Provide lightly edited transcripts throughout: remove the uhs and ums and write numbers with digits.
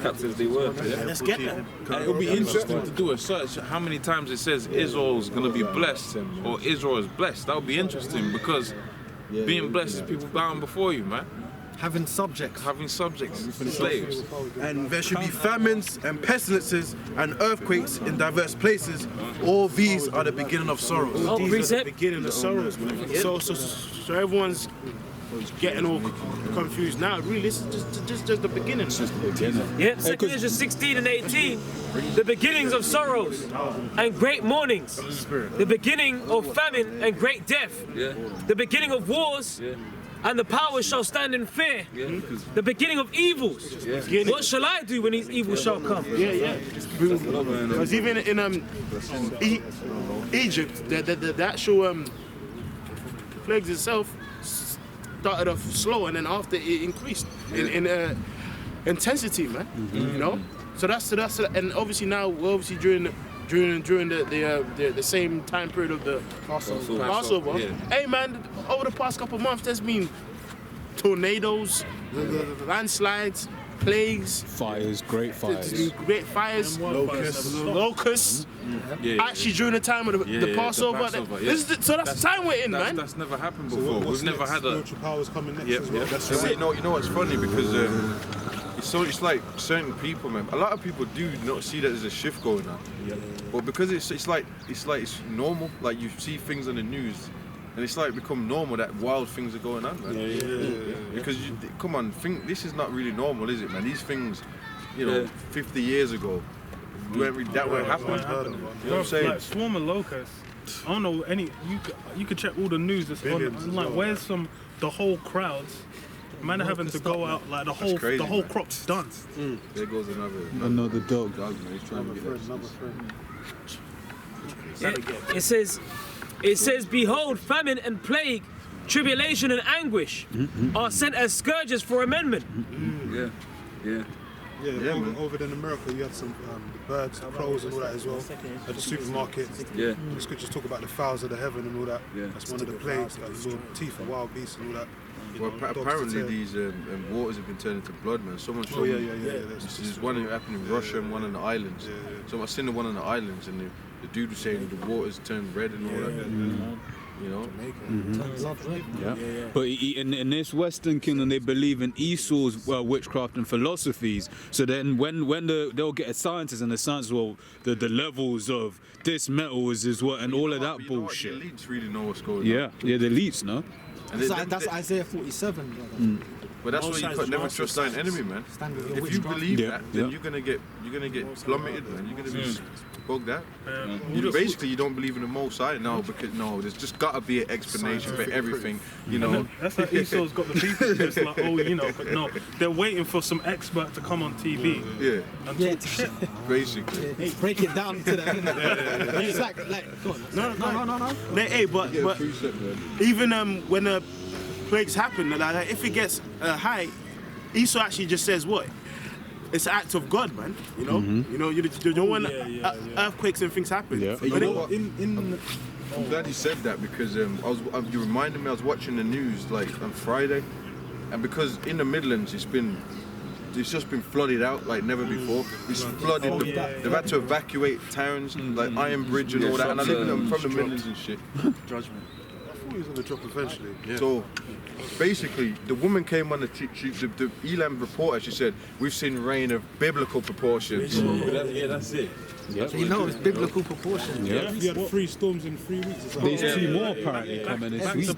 Captains they were. Yeah, let's get them. It'll be interesting to do a search how many times it says Israel's gonna be blessed or Israel is blessed. That would be interesting because being blessed is people bowing before you, man. Having subjects, slaves. And there should be famines and pestilences and earthquakes in diverse places. All these are the beginning of sorrows. These are the beginning of sorrows, man. So everyone's getting all confused now. Really, this is just the beginning. Yeah, 2 Corinthians 16 and 18, the beginnings of sorrows and great mournings, the beginning of famine and great death, the beginning of wars, and the powers shall stand in fear, the beginning of evils. What shall I do when these evils shall come? Because even in Egypt, the actual plagues itself started off slow, and then after it increased in intensity, man. You know, so that's and obviously now we're obviously during the same time period of the Passover. Hey man, over the past couple of months, there's been tornadoes, the landslides, plagues, great fires, locusts. Actually, during the time of the Passover, so that's the time we're in, man. That's never happened before. We've never had a. Spiritual powers coming next. You know what's funny because it's like certain people, man. A lot of people do not see that there's a shift going on. But because it's like it's normal. Like you see things on the news. And it's like become normal that wild things are going on, man. Because come on, this is not really normal, is it, man? These things, 50 years ago, that weren't happening. You know what I'm saying? Like swarm of locusts. I don't know any. You could check all the news that's on. Like, where's the whole crowds? Man are having to go out like the whole crop's done. There goes another dog. Man. He's trying to get It says, behold, famine and plague, tribulation and anguish are sent as scourges for amendment. Over in America, you had some birds, crows, and all that as well at the supermarket. The scriptures talk about the fowls of the heaven and all that. That's one of the plagues, like the teeth of wild beasts and all that. Well, apparently these waters have been turned into blood, man. Someone showed me. There's one that happened in Russia and one on the islands. So I've seen the one on the islands, and the dude was saying the waters turned red and all that. You know? But in this Western kingdom, they believe in Esau's witchcraft and philosophies. So then when they'll get a scientist, and the science the levels of this metal is what, and all of that bullshit. The elites really know what's going on. The elites, no? And that's Isaiah 47. But that's why you could never trust thine enemy, man. If you believe that, then you're gonna get plummeted, man. You're gonna be bugged out. Basically, you don't believe in the Most High now because there's just gotta be an explanation for everything, you know. That's how Esau's got the people. It's like, but no, they're waiting for some expert to come on TV. Basically. Break it down to them. It's like, go on. No. Hey, but even when the plagues happen, like, if it gets high, Esau actually just says what? It's an act of God, man. You know, you don't want earthquakes and things happen. But I'm glad you said that because you reminded me. I was watching the news like on Friday, and because in the Midlands it's just been flooded out like never before. It's flooded. They've had to evacuate towns like Iron Bridge and all that. And I live from the Midlands and shit. Judgment. I thought he was gonna drop eventually. So basically, the woman came on the Elam reporter. She said, "We've seen rain of biblical proportions." That's it. It's biblical proportions. You had 3 storms in 3 weeks or something. There's 2 more apparently coming this week.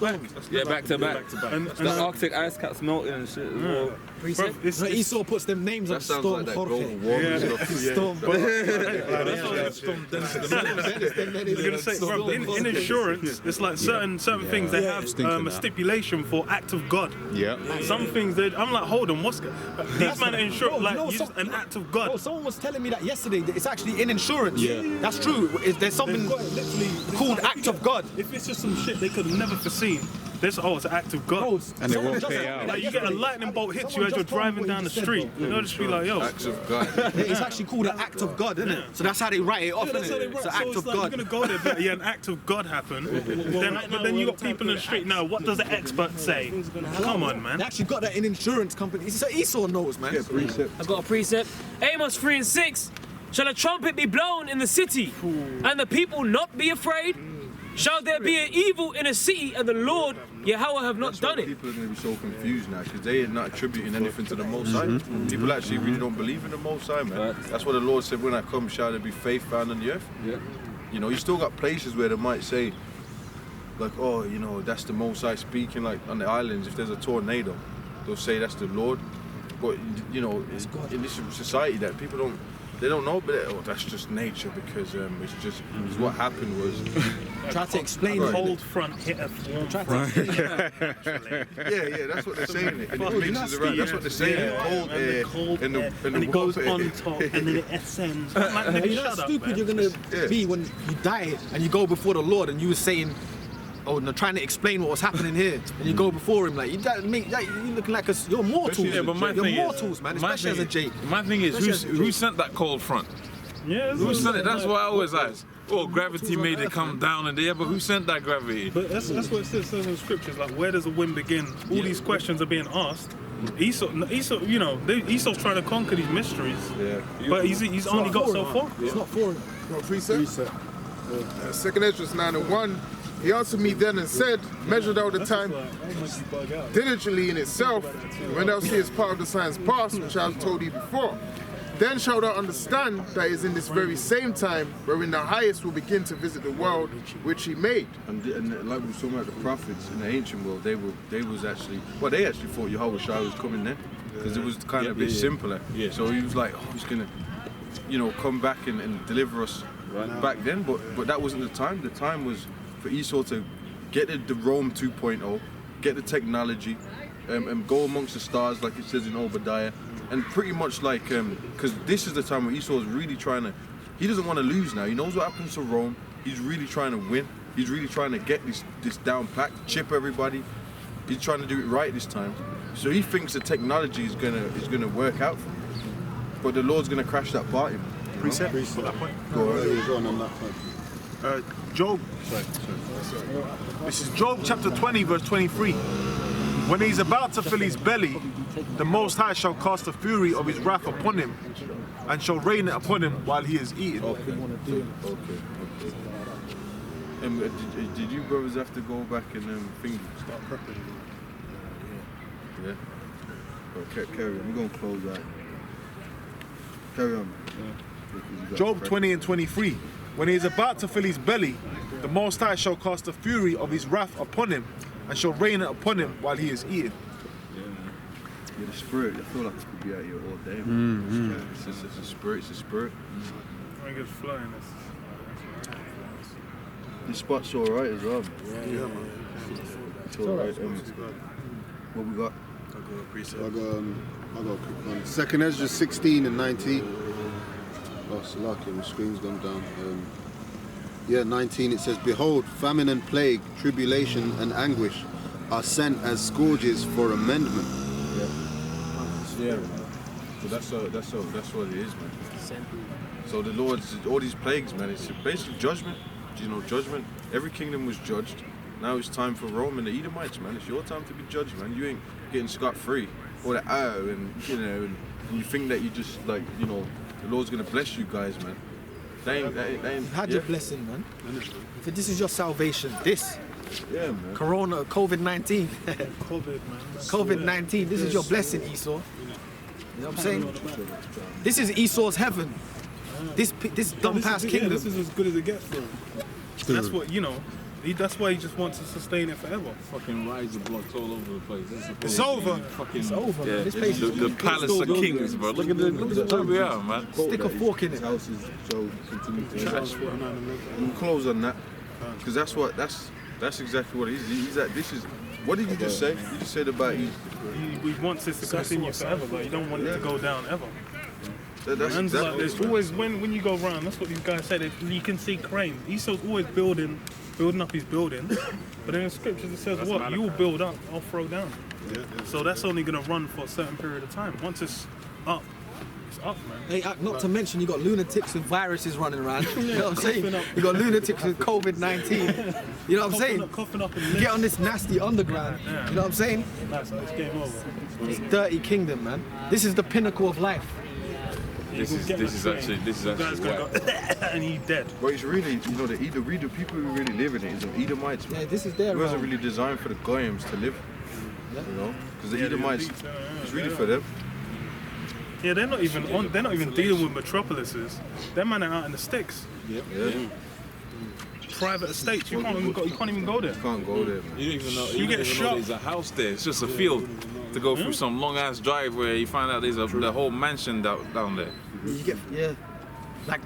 Back to back. And the Arctic ice caps melting and shit as well. Esau puts them names on Storm Jorge. In insurance, it's like certain things they have a stipulation for act of God. Some things I'm like, hold on, what's these men insure like an act of God? Bro, someone was telling me that yesterday that it's actually in insurance. That's true. There's something called act of God. If it's just some shit they could never foreseen, it's an act of God. And it won't pay out. Like you get a lightning bolt hits you as you're driving down the street. They'll just be like, yo. Acts of God. It's actually called an act of God, isn't it? So that's how they write it off, Yeah, that's isn't how they it? write. It's an So act it's of like God. you're gonna go there, but an act of God happened. But then you got people in the street now. What does the expert say? Come on, man. They actually got that in insurance companies. So Esau knows, man. Yeah, precept. I got a precept. Amos 3:6. Shall a trumpet be blown in the city, and the people not be afraid? Shall there be an evil in a city, and the Lord Yahweh have not That's why done it? people are going to be so confused now because they are not attributing anything to the Most High. People actually really don't believe in the Most High, man. That's what the Lord said, when I come, shall there be faith found on the earth? You know, you still got places where they might say, like, oh, you know, that's the Most High speaking, like on the islands, if there's a tornado, they'll say that's the Lord. But, you know, in this society that people don't know, but that's just nature because it's what happened was. Try to explain A it. cold front hit a warm front. Yeah, that's what they're saying. And it mixes around. That's what they're saying. Cold air and it goes water. on top and then it ascends. I'm like, nigga, You know how shut up, stupid man. you're gonna be when you die and you go before the Lord and you were saying, oh, no, trying to explain what was happening here, and you go before him like you looking like you're mortals. Yeah, but my you're thing mortals, is, man. my Especially as a Jake. My thing is, who sent that cold front? Yeah, Who sent it? That's what I always ask. Oh, gravity made it come down in there, but who sent that gravity? But that's what it says in the scriptures. Like, where does the wind begin? All these questions are being asked. Esau, you know, Esau's trying to conquer these mysteries. Yeah. But he's only got so far. It's not for him. Well, precept. Second Esdras 9:1. He answered me then and said, measure thou the time diligently in itself, when thou seest part of the signs past, which I have told thee before. Then shalt thou understand that it is in this very same time wherein the highest will begin to visit the world which he made. And like we were talking about the prophets in the ancient world, they actually thought Yahweh was coming then, because it was kind of a bit simpler. So he was like, oh, he's gonna, you know, come back and deliver us back then. But that wasn't the time. The time was for Esau to get the Rome 2.0, get the technology, and go amongst the stars, like it says in Obadiah, and pretty much like, because this is the time where Esau is really trying to. He doesn't want to lose now. He knows what happens to Rome. He's really trying to win. He's really trying to get this down pat, chip everybody. He's trying to do it right this time. So he thinks the technology is gonna work out for him. But the Lord's gonna crash that party. Precept for that point. Go ahead. Job. This is Job chapter 20, verse 23. When he's about to fill his belly, the Most High shall cast the fury of his wrath upon him, and shall rain it upon him while he is eating. Okay. Did you brothers have to go back and Start prepping. Yeah. Okay, carry on. We're gonna close out. Carry on. Job 20 and 23. When he is about to fill his belly, the Most High shall cast the fury of his wrath upon him, and shall rain it upon him while he is eating. Yeah, the spirit. I feel like I could be out here all day. Man. It's a spirit. It's a spirit. I think it's flowing. This spot's all right as well. Yeah, man. It's all right. What we got? I got a quick one. Second Ezra 16 and 19. Oh, Salaki, my screen's gone down. 19, it says, behold, famine and plague, tribulation and anguish are sent as scourges for amendment. Yeah. So that's what it is, man. So the Lord's, all these plagues, man, it's basically judgment. You know, judgment. Every kingdom was judged. Now it's time for Rome and the Edomites, man. It's your time to be judged, man. You ain't getting scot-free. Or the and you know, and you think that you just, like, you know, the Lord's gonna bless you guys, man. They ain't You've had your blessing, man. If this is your salvation, this Yeah, man. Corona, COVID-19. COVID, man. COVID-19, this is your blessing, Esau. You know what I'm saying? This is Esau's heaven. This dumb past kingdom. This is as good as it gets, bro. That's what, you know, that's why he just wants to sustain it forever. Fucking rides and blocks all over the place. It's over. Fucking, It's over, man. This yeah, place is the palace of kings, bro. Look at where we are, man. stick a fork in it. Houses, so continue to trash. We'll close on that, because that's exactly what it is. He's at. This is. What did you just say? You just said about He wants this to continue forever, but you don't want it to go down ever. That's Man's exactly like, there's it, man. always when you go around. That's what these guys say. You can see cranes. Esau's always building up his buildings, but in the scriptures it says what? You will build up, I'll throw down. So that's only gonna run for a certain period of time. Once it's up, man. Hey, not to mention you got lunatics with viruses running around. You know what I'm saying? You got lunatics with COVID-19. You know what I'm saying? Coughing up You get on this nasty underground. You know what I'm saying? That's it's game over. It's dirty kingdom, man. This is the pinnacle of life. This is actually Guy's whack. gonna go and he's dead. But it's really, you know, the people who really live in it is the Edomites, man. Yeah, this is their It wasn't realm. really designed for the Goyams to live, you know, because the Edomites, it's really for them. Yeah, they're not even dealing with metropolises. Them man are out in the sticks. Yeah. Private estates. You can't even go there. You can't go there, man. You don't even know. You get don't even know shot. there's a house there. It's just a field to go through some long ass drive where you find out there's the whole mansion down there. You get,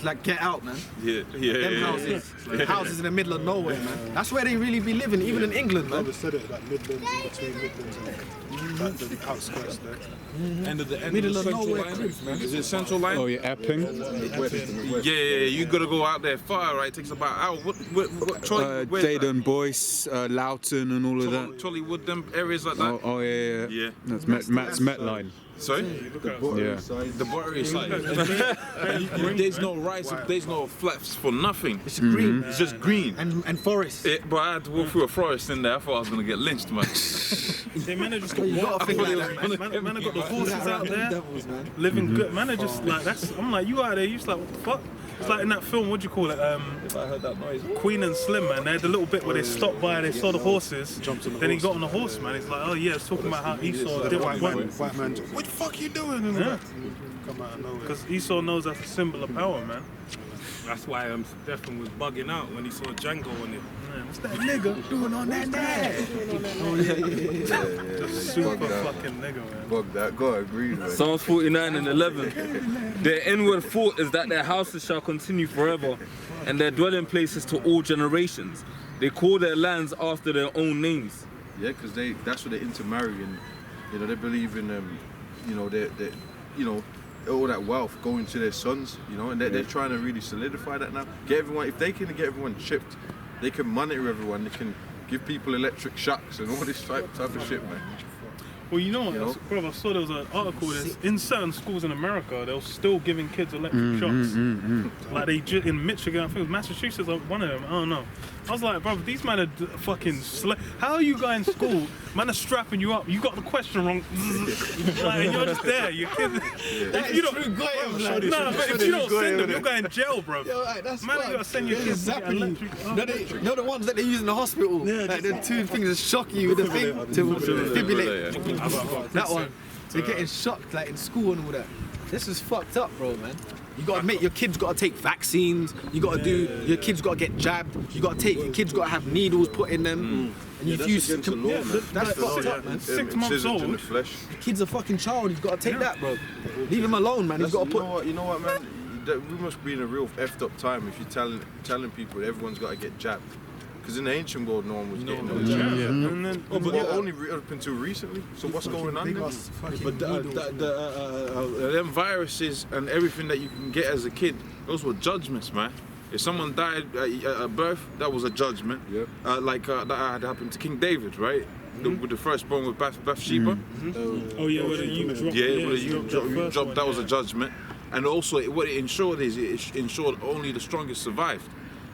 like Get Out, man. Them houses in the middle of nowhere, man. That's where they really be living, even in England, man. said it, like Midlands, in between Midlands and like the outskirts there. End of the Middle of central nowhere line. cribs, man. Is it central line? Oh yeah, Epping. Yeah, you gotta go out there far, right? It takes about an hour. What Trolley? where's that? Dayton, Boyce, Loughton, and all of that. Trolleywood, them areas like that. Oh yeah. Yeah. That's Matt's Met line. Sorry? Yeah. The buttery side. There's no rice, there's no flaps for nothing. It's green. It's just green. And forest. But I had to walk through a forest in there. I thought I was gonna get lynched, man. They man are just got You gotta think like that, man. man have got the horses out there, Devils, man. living good. Man are just like that's. I'm like you out there. You just like what the fuck? It's like in that film. What do you call it? If I heard that noise. Queen and Slim, man. They had the little bit where they stopped by, they saw the horses. Then he got on the horse, man. He's like, oh yeah, it's talking about how Esau did what he wanted. White man, what the fuck you doing? And Yeah. come out of nowhere. Because Esau knows that's a symbol of power, man. That's why Stefan was bugging out when he saw Django on it. Man, what's that nigga doing on that day? Just super fucking nigga, man. Fuck that. Go agree, man. Psalms 49 and 11. Their inward thought is that their houses shall continue forever, and their dwelling places to all generations. They call their lands after their own names. Yeah, because that's what they intermarry, and you know they believe in you know all that wealth going to their sons, you know, and they're trying to really solidify that now. Get everyone, if they can get everyone chipped, they can monitor everyone. They can give people electric shocks and all this type of shit, man. Well, you know what, You know? bro, I saw there was an article that's in certain schools in America, they're still giving kids electric shocks. Like in Michigan, I think it was Massachusetts, one of them, I don't know. I was like, bro, these men are fucking how are you guys in school? Man are strapping you up. You got the question wrong. Like, you're just there. Your kids. If you don't, but if you don't send them, you'll go in jail, bro. Man, you gotta send your kids to get electric. No, the ones that they use in the hospital. Like the two things that shock you with the thing to stimulate. That one. They're getting shocked like in school and all that. This is fucked up, bro, man. You gotta make your kids gotta take vaccines. You gotta your kids gotta get jabbed. Your kids gotta have needles put in them. And That's against the law, man. That's fucked up, man. 6 months old. In the flesh. The kid's a fucking child. He's gotta take that, bro. Leave him alone, man. He's gotta put. You know what, man? We must be in a real effed up time if you're telling people that everyone's got to get jabbed. Because in the ancient world, no one was getting no jab. And then, Only up until recently. So what's going on there? But them viruses and everything that you can get as a kid, those were judgments, man. If someone died at birth, that was a judgment. Yep. That had happened to King David, right? With the firstborn with Bathsheba. oh yeah, whether you dropped. Yeah, whether you dropped dropped, that was a judgment. And also, what it ensured is it ensured only the strongest survived.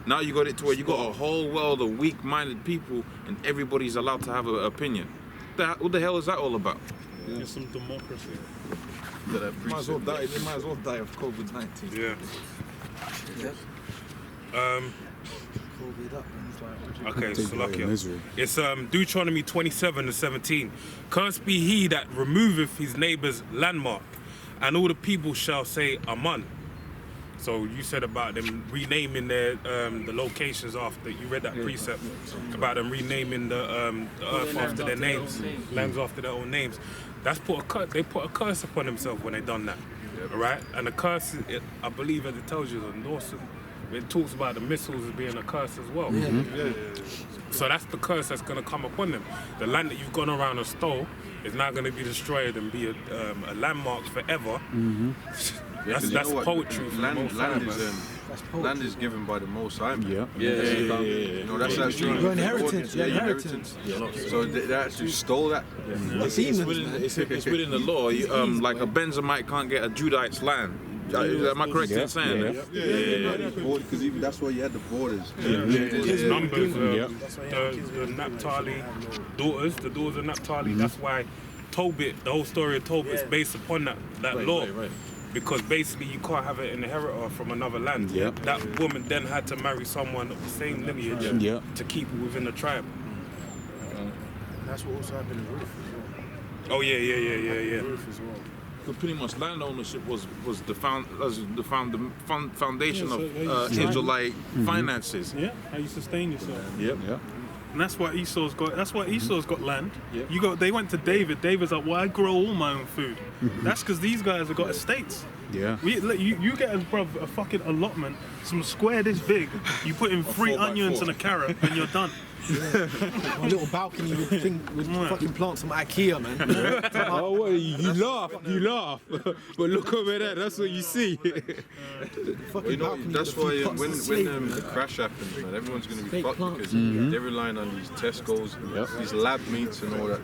Now you got it to where you got a whole world of weak-minded people, and everybody's allowed to have an opinion. What the hell is that all about? It's some democracy. Might as well die. They might as well die of COVID-19. Yeah. Okay, Salakia. It's Deuteronomy 27 and 17. Cursed be he that removeth his neighbour's landmark, and all the people shall say Amen. So you said about them renaming their the locations after, you read that precept about them renaming the earth after their names, lands after their own names. That's they put a curse upon themselves when they done that, right? And the curse, I believe, as it tells you, is a Norse. It talks about the missiles as being a curse as well. So that's the curse that's going to come upon them. The land that you've gone around and stole is now going to be destroyed and be a landmark forever. That's poetry. Land is given by the Most High. Man. Yeah. No, that's actually Your inheritance. Yeah, Your your inheritance. So they actually stole that. It's within the law. Like a Benjamite can't get a Judahite's land. Am I correct in saying? Because even that's why you had the borders. His numbers. The Naphtali daughters, the daughters of Naphtali. That's why Tobit, the whole story of Tobit is based upon that law. Right. Because basically you can't have an inheritor from another land. That woman then had to marry someone of the same lineage to keep it within the tribe. That's what also happened in Ruth as well. Oh yeah. Ruth as well. So pretty much land ownership was the foundation of Israelite finances. Yeah, how you sustain yourself. Yep. And that's why Esau's got land. They went to David. David's like, well, I grow all my own food. That's because these guys have got estates. Yeah. You get a fucking allotment, some square this big. You put in 3 onions and a carrot, and you're done. A little balcony with fucking plants from IKEA, man. Oh, well, you laugh. But look over there, that's what you see. You know, that's why when the crash happens, man, everyone's going to be fucked because they're relying on these Tesco's, these lab meats and all that.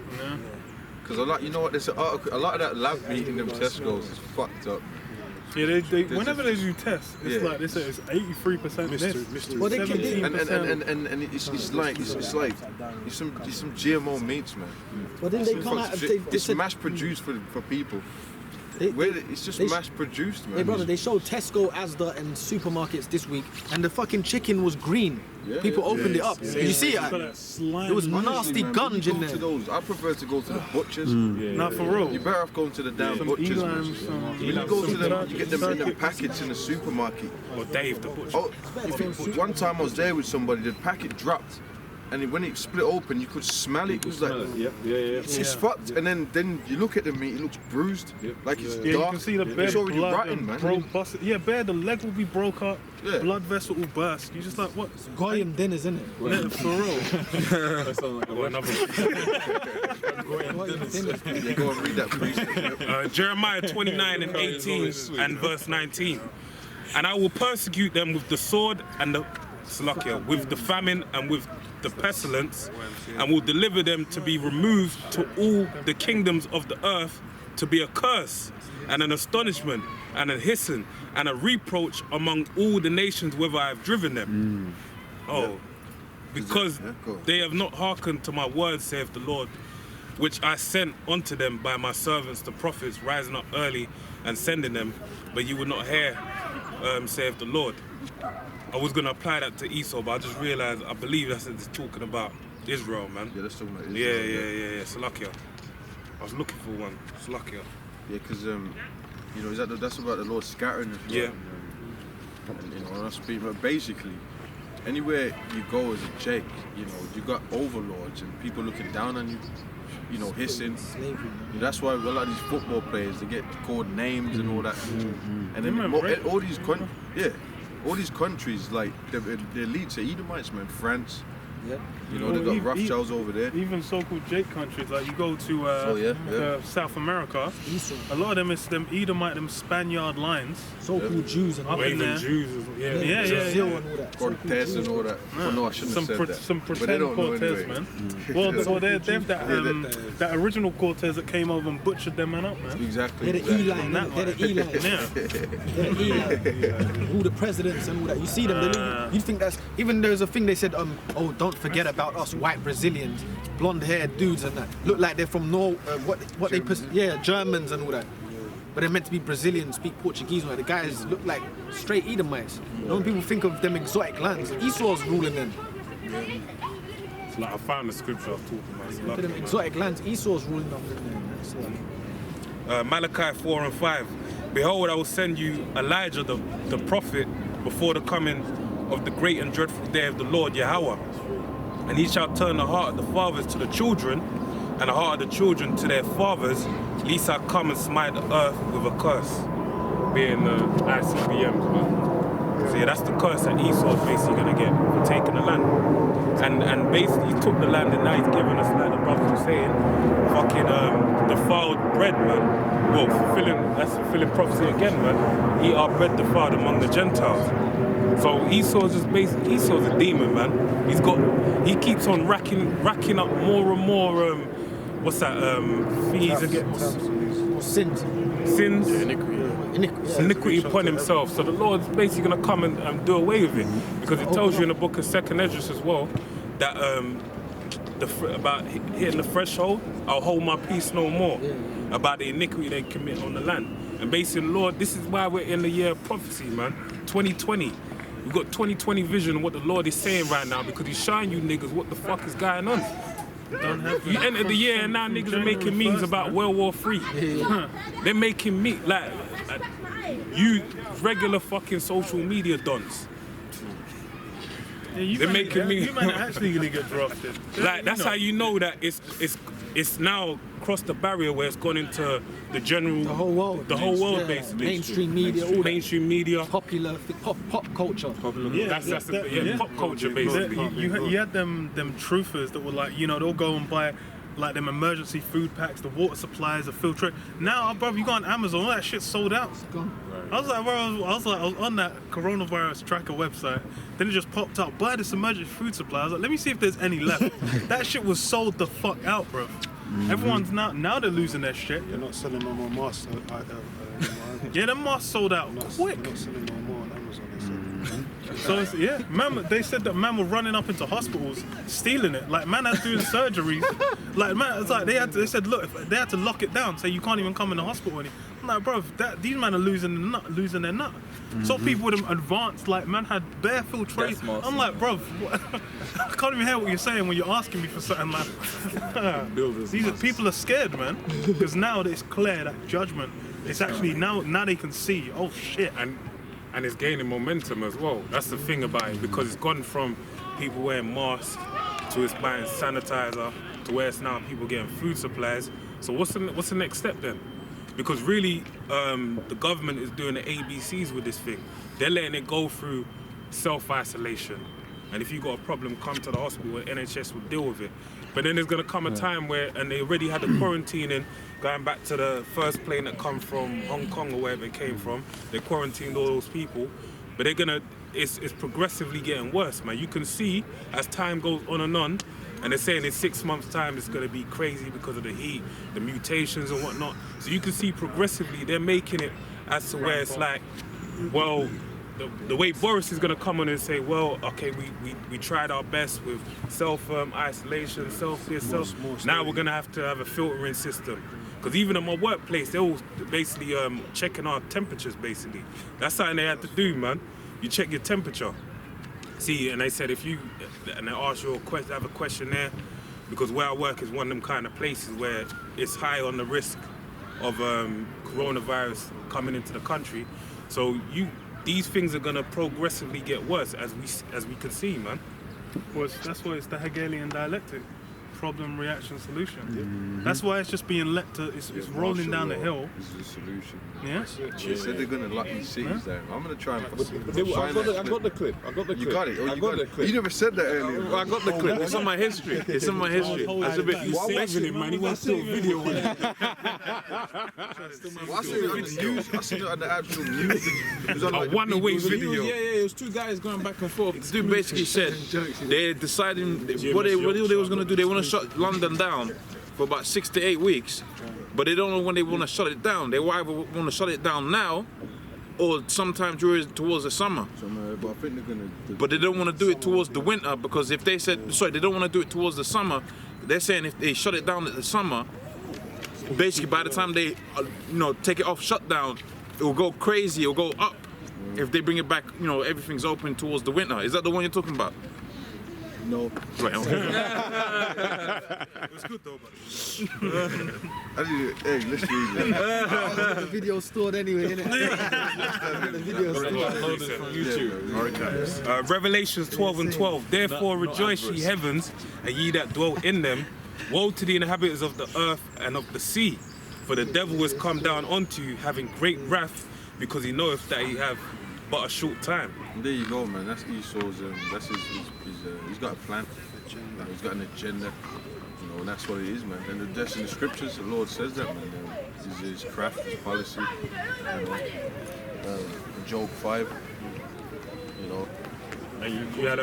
Because a lot of that lab meat in them Tesco's is fucked up. Yeah, whenever they do tests, it's like they say it's 83% this. Well, they can do. And it's like some GMO meats, man. Well, then they come out. It's mass produced for people. It's just mass produced, man. Hey, brother, they showed Tesco, Asda, and supermarkets this week, and the fucking chicken was green. People opened it up. Did you see it? There was nasty gunge in there. I prefer to go to the butchers. Not for real. You're better off going to the damn butchers. When you go to them, you get them in the packets in the supermarket. Or Dave the butcher. One time I was there with somebody, the packet dropped. And when it split open, you could smell it. It was like, it's fucked. And then you look at the meat, it looks bruised, like it's dark. You can see the it's already rotten, man. The leg will be broke up, blood vessel will burst. You're just like, what? Goyim dinners, isn't it? Yeah, for real. That sounds like another. Go and read that, please. Jeremiah 29 and 18 and verse 19. And I will persecute them with the sword and with the famine and with the pestilence, and will deliver them to be removed to all the kingdoms of the earth, to be a curse and an astonishment and a hissing and a reproach among all the nations whither I have driven them. Because they have not hearkened to my words, saith the Lord, which I sent unto them by my servants the prophets, rising up early and sending them, but you would not hear, saith the Lord. I was going to apply that to Esau, but I just realised, I believe that's talking about Israel, man. Yeah, that's talking about Israel. Yeah, Salakia. I was looking for one, Salakia. Yeah, because, that's about the Lord scattering as well. Yeah. And that's but basically, anywhere you go as a Jake, you got overlords and people looking down on you, hissing. That's why a lot of these football players, they get called names and all that. And then all these countries, like the elites are Edomites, man. France, they got Rothschilds over there. Even so-called Jake countries, like you go to South America, a lot of them is them Edomite, them Spaniard lines. So-called Jews and up in there. Jews, Brazil and all that. Cortez and all that. Oh, no, I shouldn't have said that. Some pretend Cortez, man. Well, they have that original Cortez that came over and butchered them man up, man. Exactly. They're the E-line, they're the E-line. They're the E-line. All the presidents and all that. You see them, you think that's, even there's a thing they said, don't forget about us white Brazilians, blonde-haired dudes and that. Look like they're from Germans and all that. But they're meant to be Brazilian, speak Portuguese. The guys look like straight Edomites. When people think of them exotic lands, Esau's ruling them. It's like I found the scripture I was talking about. Them exotic lands, Esau's ruling them. Malachi 4 and 5. Behold, I will send you Elijah the prophet before the coming of the great and dreadful day of the Lord Yahweh. And he shall turn the heart of the fathers to the children, and the heart of the children to their fathers, lest I come and smite the earth with a curse. Being the ICBMs, man. So yeah, that's the curse that Esau's basically gonna get for taking the land. And basically he took the land and now he's giving us, like the brothers were saying, fucking defiled bread, man. Well, that's fulfilling prophecy again, man. Eat our bread defiled among the Gentiles. So Esau's a demon, man. He keeps on racking up more and more fees against sins. Iniquity upon himself. So the Lord's basically going to come and do away with it, because it tells you in the book of 2nd Esdras as well that about hitting the threshold, I'll hold my peace no more, about the iniquity they commit on the land. And basically, Lord, this is why we're in the year of prophecy, man. 2020. We've got 2020 vision of what the Lord is saying right now, because he's showing you niggas what the fuck is going on. You entered the year and now niggas are making memes about World War III. They're making me like you regular fucking social media dons. Yeah, they're making me. You might actually gonna get drafted. Like that's how you know that it's now crossed the barrier where it's gone into the general, the whole world, basically. Mainstream media, all mainstream media, popular pop culture. Pop culture basically. You had them truthers that were like, they'll go and buy like them emergency food packs, the water supplies, the filtrate. Now, bro, you go on Amazon, all that shit's sold out. It's gone. Right. I was like, bro, I was on that coronavirus tracker website. Then it just popped up, buy this emergency food supply. I was like, let me see if there's any left. That shit was sold the fuck out, bro. Everyone's now they're losing their shit. They're not selling no more masks. Yeah, them masks sold out quick. They're not selling no more on Amazon. So they said that man were running up into hospitals, stealing it. Like man had doing surgeries. Like man, it's like they said, look, they had to lock it down, so you can't even come in the hospital anymore. I'm like, bro, these men are losing their nut. So people with them advanced, like man had bare filtration. I'm like, bro, I can't even hear what you're saying when you're asking me for something like. People are scared, man, because now it's clear that judgment. It's actually now they can see. Oh shit. And it's gaining momentum as well. That's the thing about it, because it's gone from people wearing masks to it's buying sanitizer to where it's now people getting food supplies. So what's the next step then? Because really, the government is doing the ABCs with this thing. They're letting it go through self-isolation. And if you got a problem, come to the hospital where NHS will deal with it. But then there's gonna come a time where, and they already had the quarantining, going back to the first plane that come from Hong Kong or wherever it came from, they quarantined all those people. But it's progressively getting worse, man. You can see as time goes on, and they're saying in 6 months' time it's gonna be crazy because of the heat, the mutations and whatnot. So you can see progressively they're making it as to where it's like, well, the way Boris is going to come on and say, well, okay, we tried our best with self-isolation, now we're going to have a filtering system. Because even at my workplace, they're all basically checking our temperatures, basically. That's something they had to do, man. You check your temperature. See, and they said and they ask you have a questionnaire, because where I work is one of them kind of places where it's high on the risk of coronavirus coming into the country. So these things are gonna progressively get worse as we can see, man. Well, that's why it's the Hegelian dialectic, problem, reaction, solution. That's why it's just being it's rolling down the hill. This is a solution. Yeah. They said they're gonna lock these cities down. I'm gonna try and. I got the clip. You got it. I got the clip. You never said that earlier. I got the clip. It's on my history. That's a bit. You saving it, man. He wants to video on it. I seen it on the news. I seen it on the actual news. It was on like one away video. Yeah, it was two guys going back and forth. The dude basically said they're deciding what they was gonna do. They want to shut London down for about 6 to 8 weeks, but they don't know when they want to shut it down. They either want to shut it down now or sometime towards the summer. But I think they're gonna. But they don't want to do it towards the winter, because if they said they don't want to do it towards the summer. They're saying if they shut it down at the summer, basically by the time they take it off shutdown, it will go crazy. It will go up. If they bring it back, everything's open towards the winter. Is that the one you're talking about? No. Right. It was good though, buddy. Hey, let's read it. The video stored anyway, innit? The video stored. From YouTube. Revelations 12:12. Therefore rejoice, ye heavens, and ye that dwell in them. Woe to the inhabitants of the earth and of the sea, for the devil is come down unto you, having great wrath, because he knoweth that he have but a short time. There you go, man. That's Esau's. That's he's got a plan. He's got an agenda. You know, and that's what it is, man. And that's in the scriptures. The Lord says that, man. His craft, his policy. You know, Job 5. You know. And you had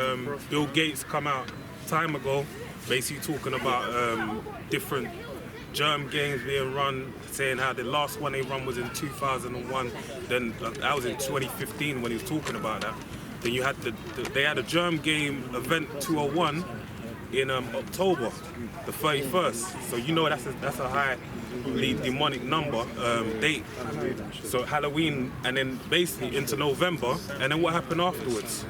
Bill Gates come out time ago, basically talking about different germ games being run, saying how the last one they run was in 2001. Then that was in 2015 when he was talking about that. Then you had they had a germ game event 201 in October, the 31st. So you know that's a highly demonic number date. So Halloween, and then basically into November, and then what happened afterwards?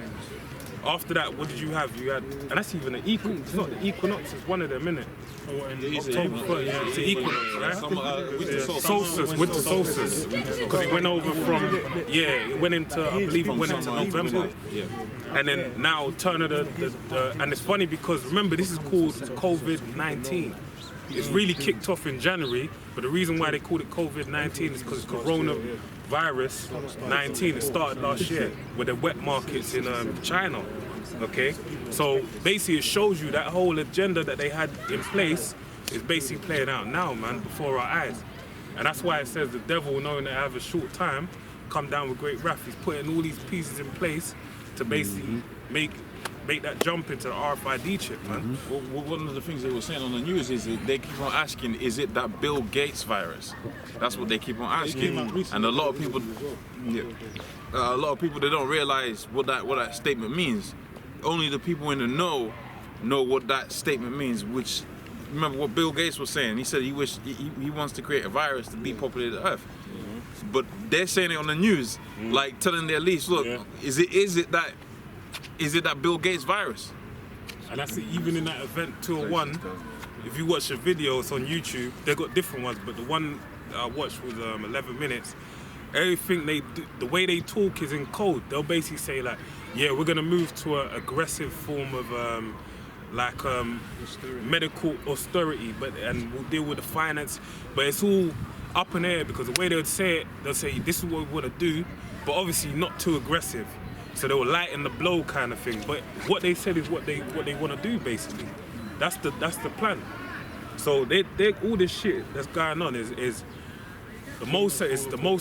After that, what did you have? You had, and that's even an equinox. It's not the equinox. It's one of them, innit? October 1st, yeah, it's an equinox, right? Solstice, winter solstice, because it went over from, it went into, I believe it went into November. And then now turn of and it's funny because remember this is called COVID-19. It's really kicked off in January, but the reason why they called it COVID-19 is because coronavirus 19. It started last year with the wet markets in China. Okay, so basically it shows you that whole agenda that they had in place is basically playing out now, man, before our eyes. And that's why it says the devil, knowing that I have a short time, come down with great wrath. He's putting all these pieces in place to basically make that jump into the RFID chip, man. Well, one of the things they were saying on the news is that they keep on asking, is it that Bill Gates virus? That's what they keep on asking. And a lot of people, they don't realize what that statement means. Only the people in the know what that statement means, which, remember what Bill Gates was saying. He said he wants to create a virus to depopulate the earth. But they're saying it on the news, like telling their leaders, look, is it that Bill Gates virus? And that's it, even in that event 201, if you watch the videos on YouTube, they've got different ones, but the one that I watched was 11 minutes. Everything they do, the way they talk is in code. They'll basically say like, yeah, we're gonna move to an aggressive form of medical austerity, and we'll deal with the finance, but it's all up in the air because the way they would say it, they'll say this is what we want to do, but obviously not too aggressive. So they will lighten the blow kind of thing. But what they said is what they want to do basically. That's the plan. So they all this shit that's going on is the Most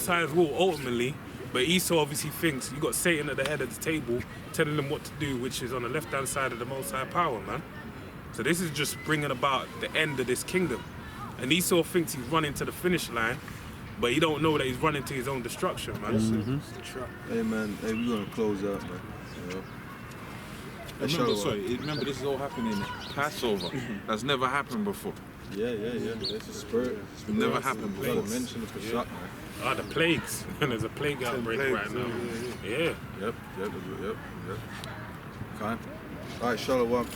High's rule ultimately. But Esau obviously thinks you got Satan at the head of the table telling them what to do, which is on the left hand side of the Most High power, man. So this is just bringing about the end of this kingdom. And Esau thinks he's running to the finish line, but he don't know that he's running to his own destruction, man. Hey, man, we're gonna close out, man. You know? Remember, this is all happening Passover. That's never happened before. Yeah. That's the spirit. It's never happened before. Mention the Pesach, man. The plagues. There's a plague outbreak right now. Yeah. Yep. Okay. All right, Shalom.